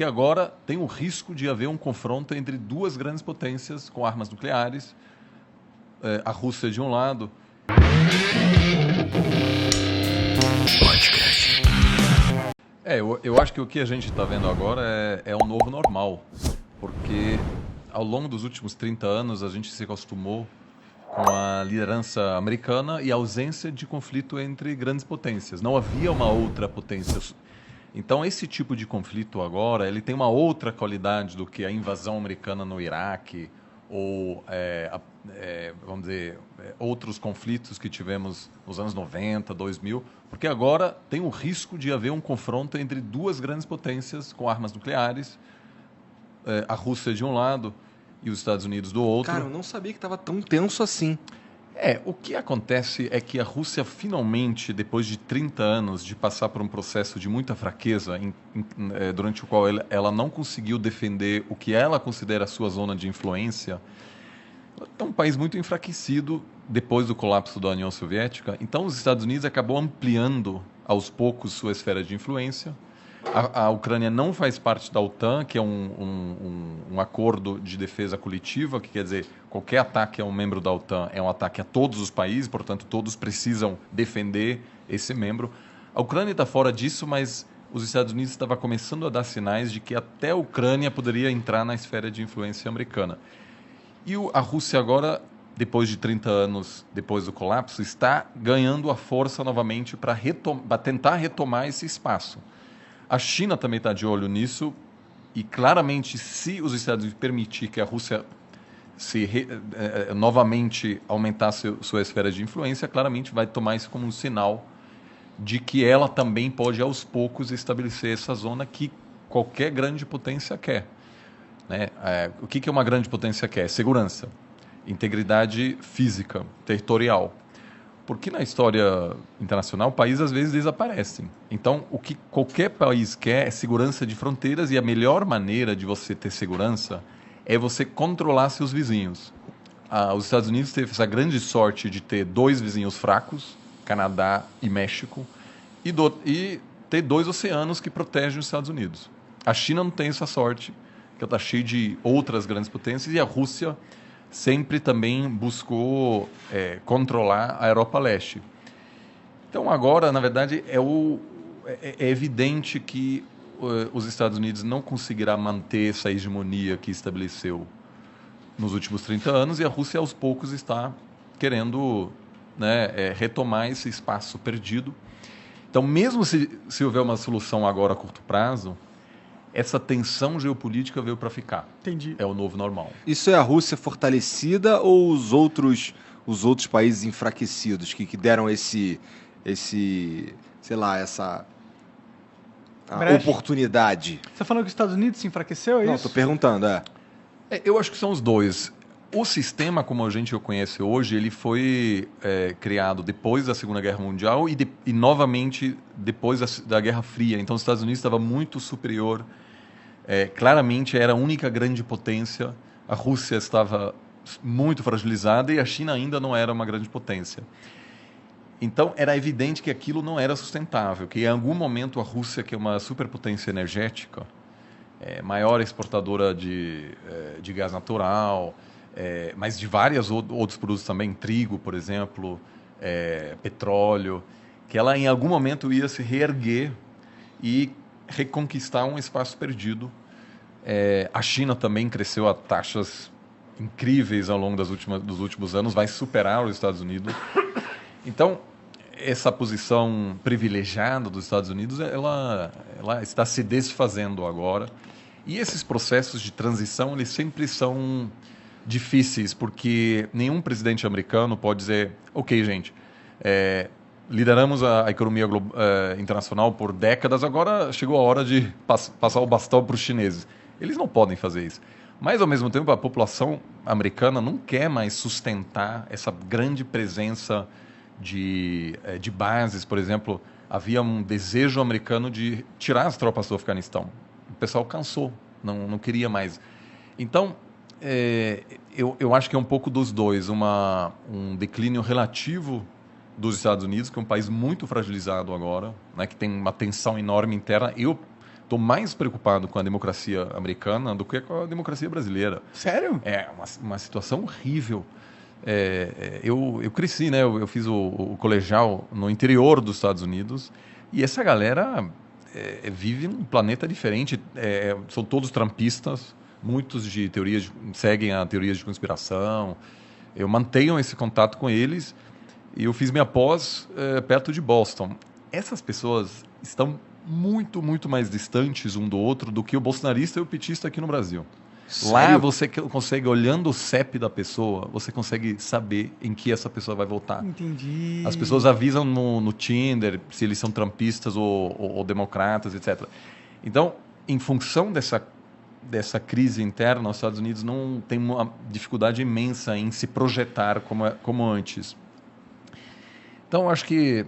porque agora tem o risco de haver um confronto entre duas grandes potências com armas nucleares, a Rússia de um lado. Eu acho que o que a gente está vendo agora é um novo normal, porque ao longo dos últimos 30 anos a gente se acostumou com a liderança americana e a ausência de conflito entre grandes potências. Não havia uma outra potência. Então esse tipo de conflito agora ele tem uma outra qualidade do que a invasão americana no Iraque ou vamos dizer outros conflitos que tivemos nos anos 90, 2000, porque agora tem o risco de haver um confronto entre duas grandes potências com armas nucleares, a Rússia de um lado e os Estados Unidos do outro. Cara, eu não sabia que estava tão tenso assim. O que acontece é que a Rússia finalmente, depois de 30 anos de passar por um processo de muita fraqueza, durante o qual ela não conseguiu defender o que ela considera a sua zona de influência, é um país muito enfraquecido depois do colapso da União Soviética. Então os Estados Unidos acabou ampliando aos poucos sua esfera de influência. A Ucrânia não faz parte da OTAN, que é um acordo de defesa coletiva, que quer dizer, qualquer ataque a um membro da OTAN é um ataque a todos os países, portanto, todos precisam defender esse membro. A Ucrânia está fora disso, mas os Estados Unidos estavam começando a dar sinais de que até a Ucrânia poderia entrar na esfera de influência americana. E a Rússia agora, depois de 30 anos depois do colapso, está ganhando a força novamente para tentar retomar esse espaço. A China também está de olho nisso e, claramente, se os Estados Unidos permitir que a Rússia novamente aumentasse sua esfera de influência, claramente vai tomar isso como um sinal de que ela também pode, aos poucos, estabelecer essa zona que qualquer grande potência quer. Né? O que uma grande potência quer? Segurança, integridade física, territorial. Porque na história internacional, países às vezes desaparecem. Então, o que qualquer país quer é segurança de fronteiras, e a melhor maneira de você ter segurança é você controlar seus vizinhos. Os Estados Unidos teve essa grande sorte de ter dois vizinhos fracos, Canadá e México, e ter dois oceanos que protegem os Estados Unidos. A China não tem essa sorte, que está cheia de outras grandes potências, e a Rússia sempre também buscou controlar a Europa Leste. Então agora, na verdade, é evidente que os Estados Unidos não conseguirá manter essa hegemonia que estabeleceu nos últimos 30 anos, e a Rússia aos poucos está querendo retomar esse espaço perdido. Então, mesmo se houver uma solução agora a curto prazo, essa tensão geopolítica veio para ficar. Entendi. É o novo normal. Isso é a Rússia fortalecida ou os outros países enfraquecidos que deram essa oportunidade? Você falou que os Estados Unidos se enfraqueceu, é Não, isso? estou perguntando, Eu acho que são os dois. O sistema, como a gente o conhece hoje, ele foi criado depois da Segunda Guerra Mundial e novamente depois da Guerra Fria. Então, os Estados Unidos estava muito superior. Claramente, era a única grande potência. A Rússia estava muito fragilizada e a China ainda não era uma grande potência. Então, era evidente que aquilo não era sustentável, que em algum momento a Rússia, que é uma superpotência energética, maior exportadora de gás natural, mas de vários outros produtos também, trigo, por exemplo, petróleo, que ela em algum momento ia se reerguer e reconquistar um espaço perdido. A China também cresceu a taxas incríveis ao longo dos últimos anos, vai superar os Estados Unidos. Então, essa posição privilegiada dos Estados Unidos, ela está se desfazendo agora. E esses processos de transição, eles sempre são difíceis, porque nenhum presidente americano pode dizer, ok, gente, lideramos a economia internacional por décadas, agora chegou a hora de passar o bastão para os chineses. Eles não podem fazer isso. Mas, ao mesmo tempo, a população americana não quer mais sustentar essa grande presença de bases. Por exemplo, havia um desejo americano de tirar as tropas do Afeganistão. O pessoal cansou, não queria mais. Então, eu acho que é um pouco dos dois, um declínio relativo dos Estados Unidos, que é um país muito fragilizado agora, né, que tem uma tensão enorme interna. Eu, estou mais preocupado com a democracia americana do que com a democracia brasileira. Sério? É uma situação horrível. Eu cresci, né? Eu fiz o colegial no interior dos Estados Unidos e essa galera vive num planeta diferente. São todos trumpistas, muitos seguem a teorias de conspiração. Eu mantenho esse contato com eles e eu fiz minha pós perto de Boston. Essas pessoas estão muito, muito mais distantes um do outro do que o bolsonarista e o petista aqui no Brasil. Sério? Lá você consegue, olhando o CEP da pessoa, você consegue saber em que essa pessoa vai votar. Entendi. As pessoas avisam no Tinder se eles são trumpistas ou democratas, etc. Então, em função dessa crise interna, os Estados Unidos não tem uma dificuldade imensa em se projetar como antes. Então, acho que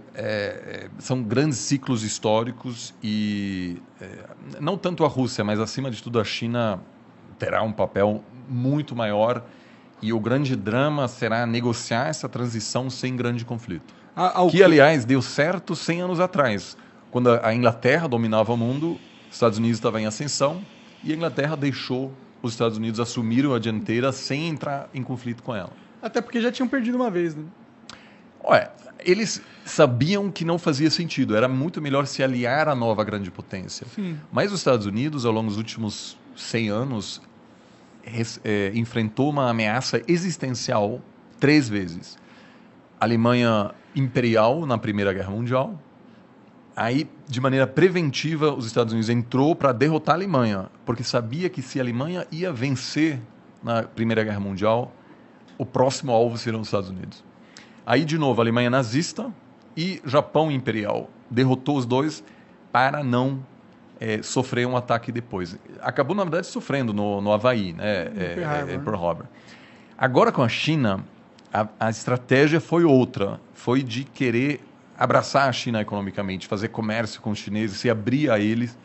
são grandes ciclos históricos e não tanto a Rússia, mas acima de tudo a China terá um papel muito maior e o grande drama será negociar essa transição sem grande conflito. Que, aliás, deu certo 100 anos atrás, quando a Inglaterra dominava o mundo, os Estados Unidos estavam em ascensão e a Inglaterra deixou os Estados Unidos assumirem a dianteira sem entrar em conflito com ela. Até porque já tinham perdido uma vez, né? Eles sabiam que não fazia sentido, era muito melhor se aliar à nova grande potência. Sim. Mas os Estados Unidos, ao longo dos últimos 100 anos, enfrentou uma ameaça existencial 3 vezes. A Alemanha imperial na Primeira Guerra Mundial. Aí, de maneira preventiva, os Estados Unidos entrou para derrotar a Alemanha, porque sabia que se a Alemanha ia vencer na Primeira Guerra Mundial, o próximo alvo seriam os Estados Unidos. Aí, de novo, a Alemanha nazista e Japão imperial. Derrotou os dois para não sofrer um ataque depois. Acabou, na verdade, sofrendo no Havaí, né? Pearl Harbor. Agora, com a China, a estratégia foi outra. Foi de querer abraçar a China economicamente, fazer comércio com os chineses, se abrir a eles,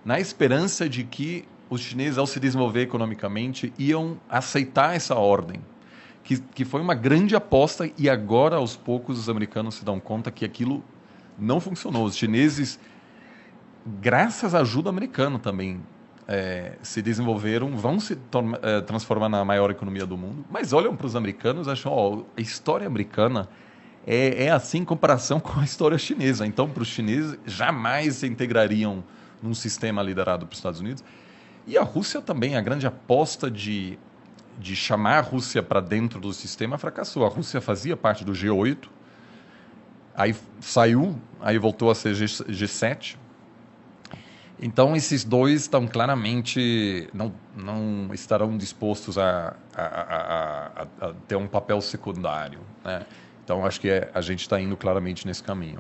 na esperança de que os chineses, ao se desenvolver economicamente, iam aceitar essa ordem. Que foi uma grande aposta e agora, aos poucos, os americanos se dão conta que aquilo não funcionou. Os chineses, graças à ajuda americana também, se desenvolveram, vão se transformar na maior economia do mundo, mas olham para os americanos e acham, a história americana é assim em comparação com a história chinesa. Então, para os chineses, jamais se integrariam num sistema liderado pelos Estados Unidos. E a Rússia também, a grande aposta de chamar a Rússia para dentro do sistema fracassou. A Rússia fazia parte do G8, aí saiu, aí voltou a ser G7. Então, esses dois estão claramente, não estarão dispostos a ter um papel secundário, né? Então, acho que a gente está indo claramente nesse caminho.